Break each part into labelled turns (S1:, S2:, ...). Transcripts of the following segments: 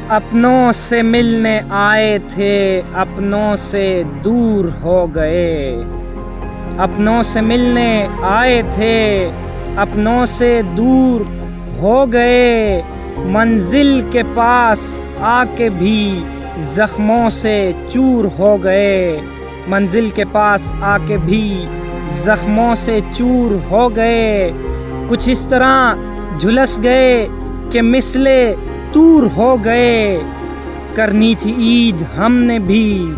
S1: اپنوں سے ملنے آئے تھے اپنوں سے دور ہو گئے، اپنوں سے ملنے آئے تھے اپنوں سے دور ہو گئے، منزل کے پاس آ کے بھی زخموں سے چور ہو گئے، منزل کے پاس آ کے بھی زخموں سے چور ہو گئے، کچھ اس طرح جھلس گئے کہ مثل طور ہو گئے، کرنی تھی عید ہم نے بھی،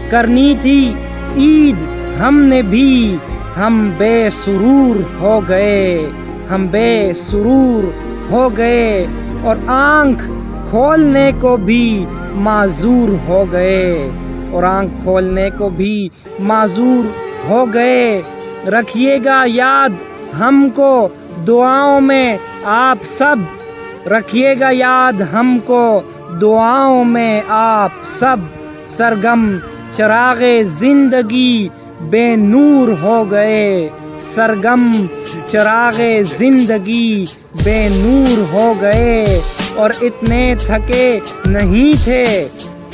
S1: کرنی تھی عید ہم نے بھی، ہم بے سرور ہو گئے، ہم بے سرور ہو گئے، اور آنکھ کھولنے کو بھی معذور ہو گئے، اور آنکھ کھولنے کو بھی معذور ہو گئے، رکھیے گا یاد ہم کو دعاؤں میں آپ سب، رکھیے گا یاد ہم کو دعاؤں میں آپ سب، سرگم چراغ زندگی بے نور ہو گئے، سرگم چراغ زندگی بے نور ہو گئے، اور اتنے تھکے نہیں تھے،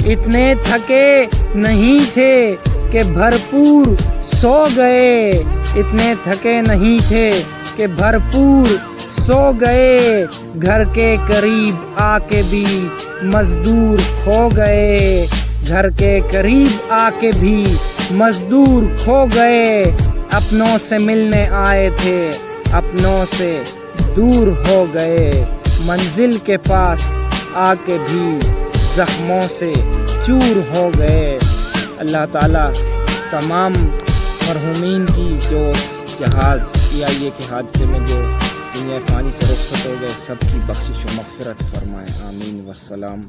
S1: اتنے تھکے نہیں تھے کہ بھرپور سو گئے، اتنے تھکے نہیں تھے کہ بھرپور سو گئے، گھر کے قریب آ کے بھی مزدور کھو گئے، گھر کے قریب آ کے بھی مزدور کھو گئے، اپنوں سے ملنے آئے تھے اپنوں سے دور ہو گئے، منزل کے پاس آ کے بھی زخموں سے چور ہو گئے۔ اللہ تعالیٰ تمام مرحومین کی جو جہاز PIA کے حادثے میں جو دنیا فانی سے رخصت ہو گئے، سب کی بخشش و مغفرت فرمائے، آمین والسلام۔